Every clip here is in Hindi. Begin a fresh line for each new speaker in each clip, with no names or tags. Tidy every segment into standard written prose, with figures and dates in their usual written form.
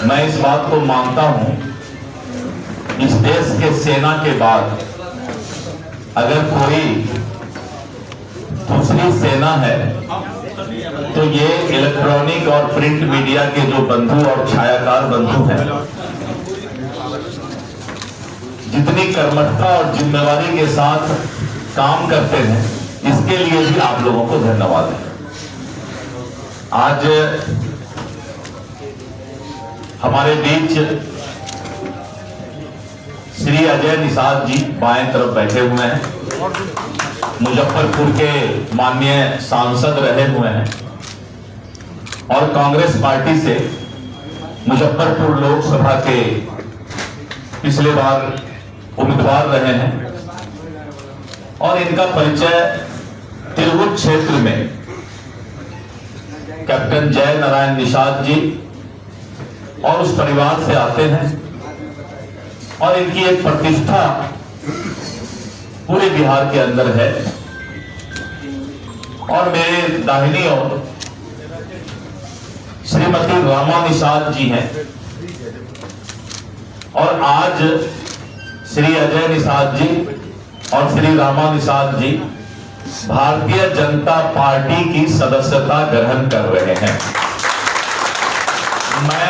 मैं इस बात को मानता हूं, इस देश के सेना के बाद अगर कोई दूसरी सेना है तो ये इलेक्ट्रॉनिक और प्रिंट मीडिया के जो बंधु और छायाकार बंधु हैं, जितनी कर्मठता और जिम्मेवारी के साथ काम करते हैं, इसके लिए भी आप लोगों को धन्यवाद है। आज हमारे बीच श्री अजय निषाद जी बाएं तरफ बैठे हुए हैं, मुजफ्फरपुर के माननीय सांसद रहे हुए हैं और कांग्रेस पार्टी से मुजफ्फरपुर लोकसभा के पिछले बार उम्मीदवार रहे हैं और इनका परिचय तिरहुत क्षेत्र में कैप्टन जय नारायण निषाद जी और उस परिवार से आते हैं और इनकी एक प्रतिष्ठा पूरे बिहार के अंदर है। और मेरे दाहिनी ओर श्रीमती रामा निषाद जी हैं और आज श्री अजय निषाद जी और श्री रामा निषाद जी भारतीय जनता पार्टी की सदस्यता ग्रहण कर रहे हैं। मैं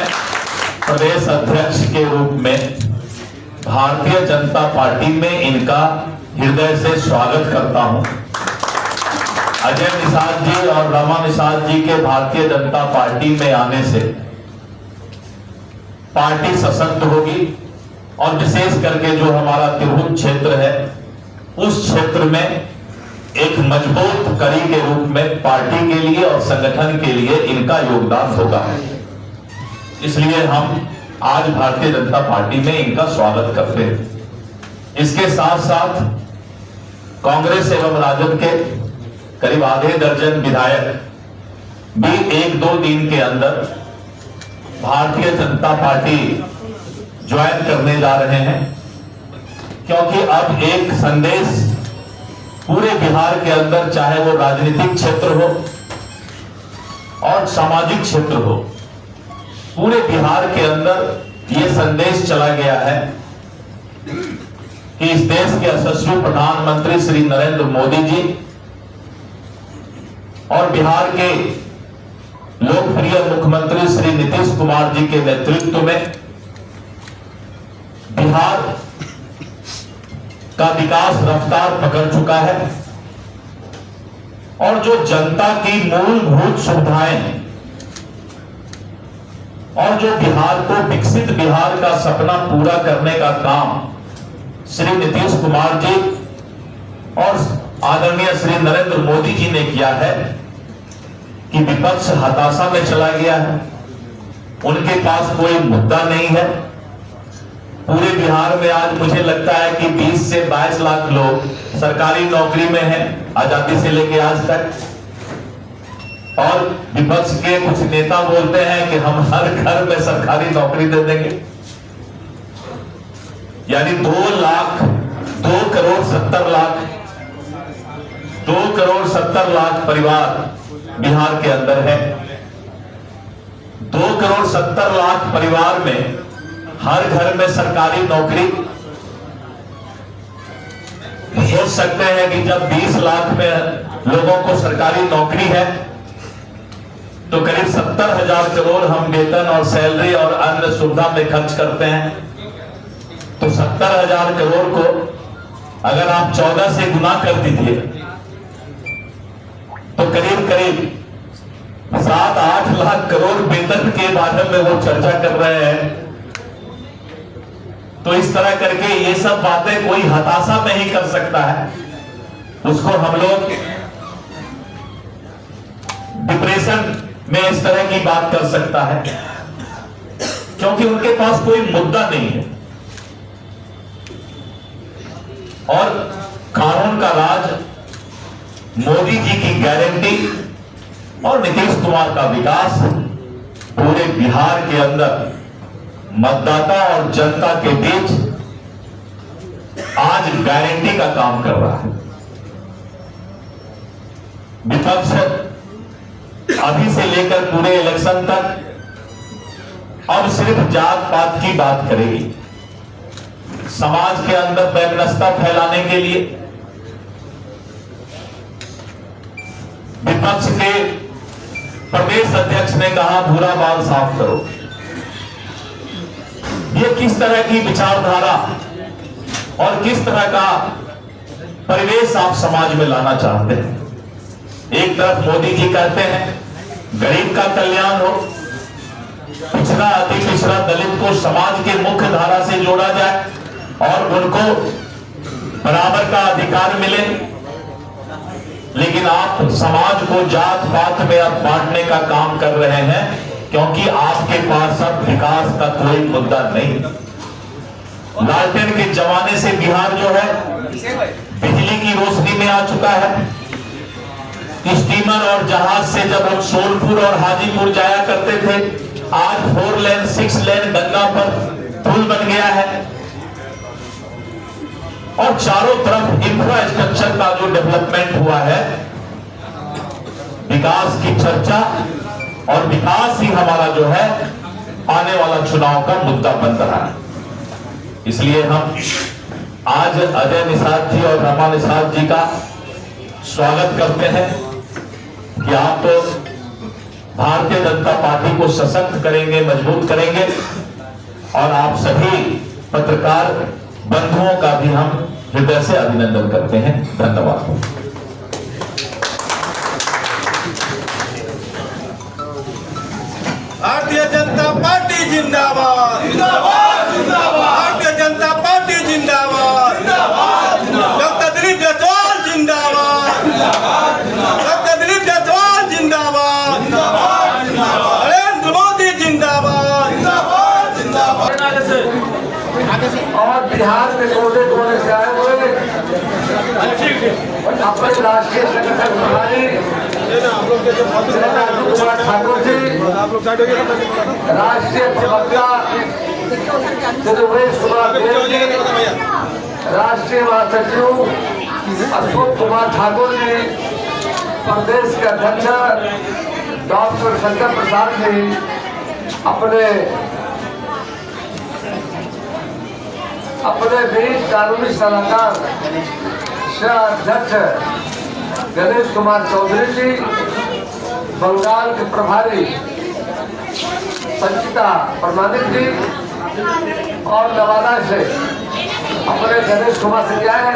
प्रदेश अध्यक्ष के रूप में भारतीय जनता पार्टी में इनका हृदय से स्वागत करता हूं। अजय निषाद जी और रमा निषाद जी के भारतीय जनता पार्टी में आने से पार्टी सशक्त होगी और विशेष करके जो हमारा तिरहुत क्षेत्र है, उस क्षेत्र में एक मजबूत कड़ी के रूप में पार्टी के लिए और संगठन के लिए इनका योगदान होगा। इसलिए हम आज भारतीय जनता पार्टी में इनका स्वागत करते हैं। इसके साथ साथ कांग्रेस एवं राजद के करीब आधे दर्जन विधायक भी एक दो दिन के अंदर भारतीय जनता पार्टी ज्वाइन करने जा रहे हैं, क्योंकि अब एक संदेश पूरे बिहार के अंदर, चाहे वो राजनीतिक क्षेत्र हो और सामाजिक क्षेत्र हो, पूरे बिहार के अंदर ये संदेश चला गया है कि इस देश के यशस्वी प्रधानमंत्री श्री नरेंद्र मोदी जी और बिहार के लोकप्रिय मुख्यमंत्री श्री नीतीश कुमार जी के नेतृत्व में बिहार का विकास रफ्तार पकड़ चुका है और जो जनता की मूलभूत सुविधाएं और जो बिहार को विकसित बिहार का सपना पूरा करने का काम श्री नीतीश कुमार जी और आदरणीय श्री नरेंद्र मोदी जी ने किया है कि विपक्ष हताशा में चला गया है, उनके पास कोई मुद्दा नहीं है। पूरे बिहार में आज मुझे लगता है कि 20 से 22 लाख लोग सरकारी नौकरी में हैं, आजादी से लेकर आज तक। और विपक्ष के कुछ नेता बोलते हैं कि हम हर घर में सरकारी नौकरी दे देंगे, यानी 2 करोड़ 70 लाख परिवार बिहार के अंदर है। 2 करोड़ 70 लाख परिवार में हर घर में सरकारी नौकरी। सोच सकते हैं कि जब 20 लाख में लोगों को सरकारी नौकरी है तो करीब 70,000 करोड़ हम वेतन और सैलरी और अन्य सुविधा में खर्च करते हैं। तो 70,000 करोड़ को अगर आप 14 से गुना कर दीजिए तो करीब 7-8 लाख करोड़ वेतन के बारे में वो चर्चा कर रहे हैं। तो इस तरह करके ये सब बातें कोई हताशा नहीं कर सकता है, उसको हम लोग डिप्रेशन में इस तरह की बात कर सकता है, क्योंकि उनके पास कोई मुद्दा नहीं है। और कानून का राज, मोदी जी की गारंटी और नीतीश कुमार का विकास पूरे बिहार के अंदर मतदाता और जनता के बीच आज गारंटी का काम कर रहा है। विपक्ष अभी से लेकर पूरे इलेक्शन तक अब सिर्फ जात पात की बात करेगी। समाज के अंदर वैमनस्यता फैलाने के लिए विपक्ष के प्रदेश अध्यक्ष ने कहा भूरा बाल साफ करो। ये किस तरह की विचारधारा और किस तरह का परिवेश आप समाज में लाना चाहते हैं? एक तरफ मोदी जी कहते हैं गरीब का कल्याण हो, पिछड़ा अति पिछड़ा दलित को समाज के मुख्य धारा से जोड़ा जाए और उनको बराबर का अधिकार मिले, लेकिन आप समाज को जात पात में अब बांटने का काम कर रहे हैं, क्योंकि आपके पास अब विकास का कोई मुद्दा नहीं। लालटेन के जमाने से बिहार जो है बिजली की रोशनी में आ चुका है। स्टीमर और जहाज से जब हम सोनपुर और हाजीपुर जाया करते थे, आज 4 लेन 6 लेन गंगा पर पुल बन गया है और चारों तरफ इंफ्रास्ट्रक्चर का जो डेवलपमेंट हुआ है, विकास की चर्चा और विकास ही हमारा जो है आने वाला चुनाव का मुद्दा बन रहा है। इसलिए हम आज अजय निषाद जी और रमा निषाद जी का स्वागत करते हैं कि आप भारतीय जनता पार्टी को सशक्त करेंगे, मजबूत करेंगे, और आप सभी पत्रकार बंधुओं का भी हम हृदय से अभिनंदन करते हैं। धन्यवाद।
भारतीय जनता पार्टी जिंदाबाद, जिंदाबाद, जिंदाबाद। भारतीय जनता पार्टी जिंदाबाद, जिंदाबाद, जिंदाबाद। डॉक्टर दिलीप जायसवाल जिंदाबाद, जिंदाबाद, जिंदाबाद। डॉक्टर दिलीप जायसवाल जिंदाबाद, जिंदाबाद, जिंदाबाद। नरेंद्र मोदी जिंदाबाद, जिंदाबाद, जिंदाबाद।
और बिहार के कोने कोने से आए हुए अपने राष्ट्रीय संगठन प्रभारी कुमार ठाकुर जी, राष्ट्रीय प्रवक्ता उमेश कुमार देव जी, राष्ट्रीय महासचिव अशोक कुमार ठाकुर जी, प्रदेश के अध्यक्ष डॉक्टर शंकर प्रसाद जी, अपने बीच कानूनी सलाहकार सह अध्यक्ष गणेश कुमार चौधरी जी, बंगाल के प्रभारी संचिता प्रमाणिक जी, और नवादा से अपने गणेश कुमार से क्या है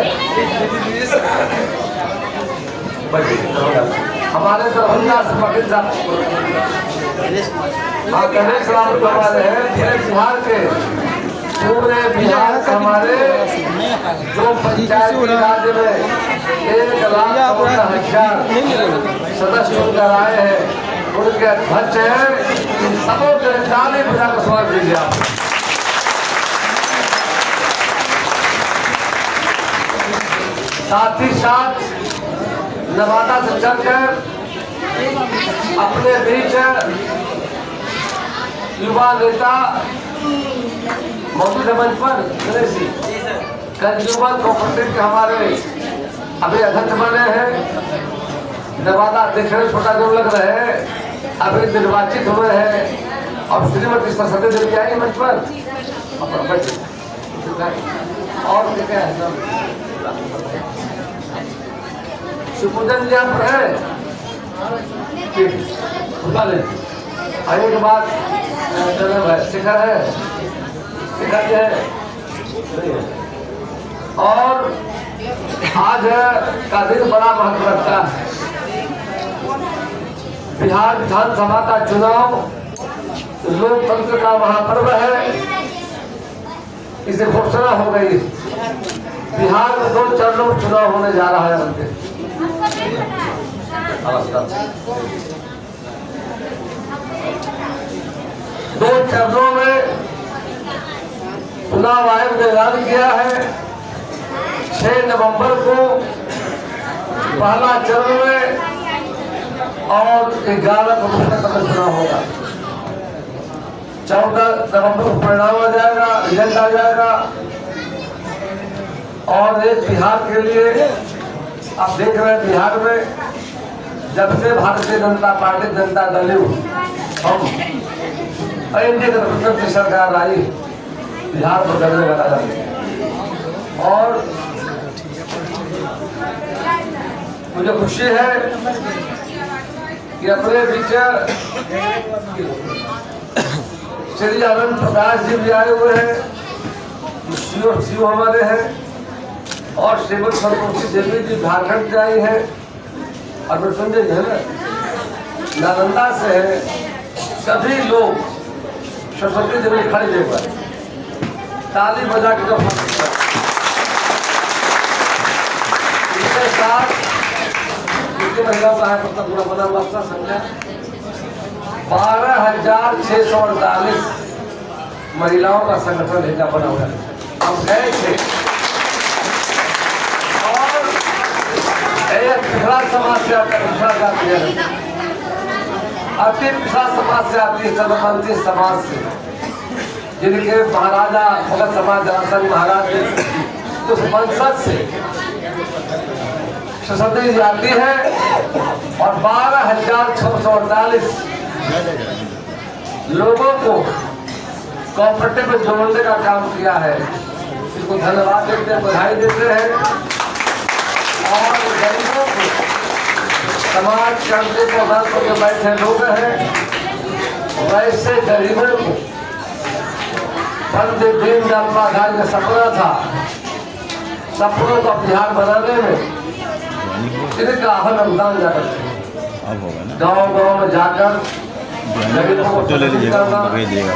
हमारे दरभंगा से पटेल साहब गणेश राम कुमार है। बिहार के पूरे बिहार के हमारे जो पंचायत राज में 1,14,000 सदस्य चुनकर आए हैं, उनके अध्यक्ष हैं। इन सबों के ताली बजाकर स्वागत कीजिए आप। साथ ही साथ नवादा से चलकर अपने बीच युवा नेता मौजूद है मंच पर कंज्यूमर कोऑपरेटिव के हमारे अभी अध्यक्ष बने हैं। नवादा देखने में छोटा जो लग रहे हैं, अभी निर्वाचित हुए हैं और श्रीमती सरस्वती देवी आई मंच पर। और क्या है शिवपूजन जी आप है आगे के बाद शिखर है, शिखर है। और आज का दिन बड़ा महत्व रखता है। बिहार विधानसभा का चुनाव लोकतंत्र का महापर्व है। इसे घोषणा हो गई। बिहार में 2 चरणों में चुनाव होने जा रहा है। उनके 2 चरणों में चुनाव आयोग ने ऐलान किया है। 6 नवंबर को पहला चरण में और 11 नवंबर तक चुनाव होगा। 14 नवंबर को परिणाम आ जाएगा, रिजल्ट आ जाएगा। और एक बिहार के लिए आप देख रहे हैं, बिहार में जब से भारतीय जनता पार्टी जनता दल हम एनडीए गठबंधन की सरकार आई, बिहार को बदलने वाला और मुझे खुशी है कि अपने बीच श्री आनंद प्रकाश जी भी आए हुए हैं, सीओ हमारे हैं, और श्रीमती संतोषी देवी जी झारखंड से आई है, और संजय जी है ना नालंदा से है। सभी लोग सरस्वती जी में खड़े होकर ताली बजा के इसके साथ महिला सहायता पूरा बना हुआ था संख्या 12,648 महिलाओं का संगठन है बना हुआ है। हम गए थे और पिछड़ा समाज से आकर पिछड़ा जाती है, अति पिछड़ा समाज से आती है, चंद्रपंथी समाज से, जिनके महाराजा भगत समाज जनासंघ महाराज उस वंशज से सरस्वती जाती है और 12,648 लोगों को कोऑपरेटिव में जोड़ने का काम किया है। इसको धन्यवाद देते हैं, बधाई देते हैं। और गरीबों को समाज के अंतिम प्रधान पर जो बैठे लोग हैं, वैसे गरीबों को पंडित दीनदयाल उपाध्याय का सपना था, सपनों का बिहार बनाने में इनका अहम योगदान जाकर गाँव गाँव में जाकर गरीबों को
फोटो ले लीजिएगा, भेज दिएगा।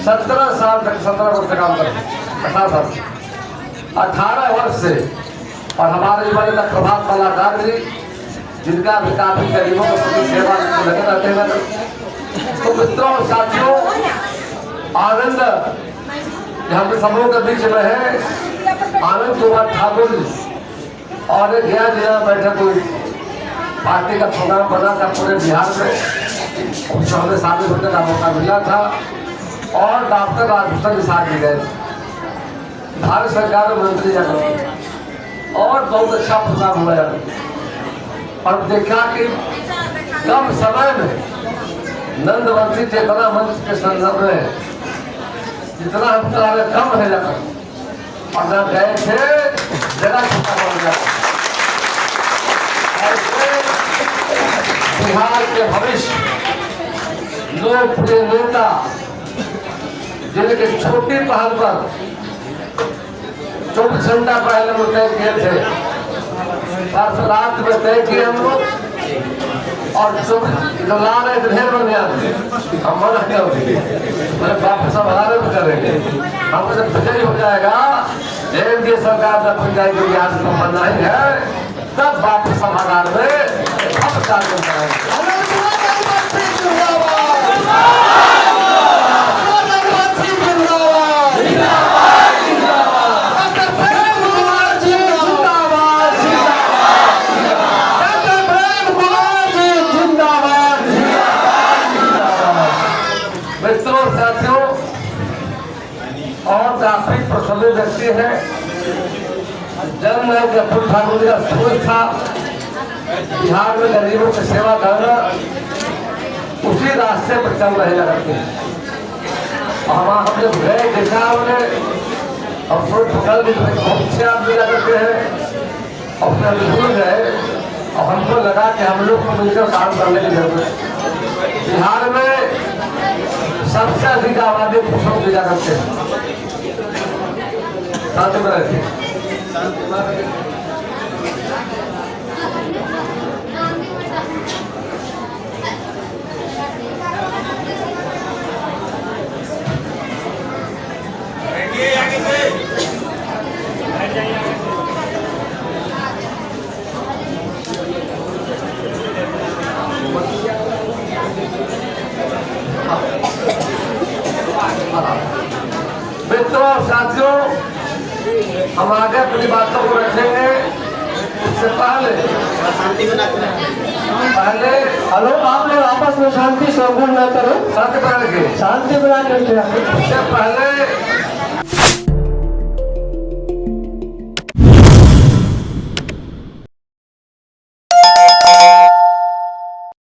17 साल तक 17 वर्ष से काम करते 18 वर्ष से। और हमारे बड़े प्रभात कलाकार जी, जिनका भी काफी गरीबों को प्रति सेवा लगे रहते हैं। तो मित्रों और साथियों, आनंद हम समूह के बीच में है आनंद कुमार ठाकुर जी, और एक गया जिला बैठक हुई, पार्टी का प्रोग्राम बना था पूरे बिहार में, उसमें हमें शामिल होने का मौका मिला था। और डॉक्टर राजभूषण के साथ भी गए, भारत सरकार में मंत्री जाकर, और बहुत अच्छा प्रोग्राम हुआ है। और देखा कि कम समय में नंदवंशी चेतना मंच के संदर्भ में जितना हम कम है जाकर, और जब गए थे जगह छोटा पड़ गया। ऐसे बिहार के भविष्य लोकप्रिय नेता, जिनके छोटी पहल पर 24 घंटा पहले वो तय किए थे, परसों रात में तय किए हम लोग, और ला रहे ढेर बन गया, हम मना करेंगे, मैंने वापस हम हमारे भी करेंगे। हम जब विजय हो जाएगा, एनडीए सरकार जब बन जाएगी, यहाँ से तो बनना ही है, तब वापस सभागार में हम चालू कराएंगे। और काफी प्रसन्न व्यक्ति है, जन्म है कि अब्दुल ठाकुर जी का सोच था बिहार में गरीबों की सेवा करना, उसी रास्ते पर चल रहे करते हैं। हम जब गए देखा हमने, और सोच पकड़ भी बहुत अच्छे आदमी करते हैं, और फिर भूल गए, और हमको लगा कि हम लोग को मिलकर काम करने की जरूरत है। बिहार में सबसे अधिक आबादी पुरुषों की जा करते हैं। शांति में रहती है। मित्रों साथियों, हम आगे अपनी बातों को रखेंगे। उससे पहले
हेलो, आप लोग आपस में शांति शोरगुल न करो,
शांति बना के
शांति बना के
उससे पहले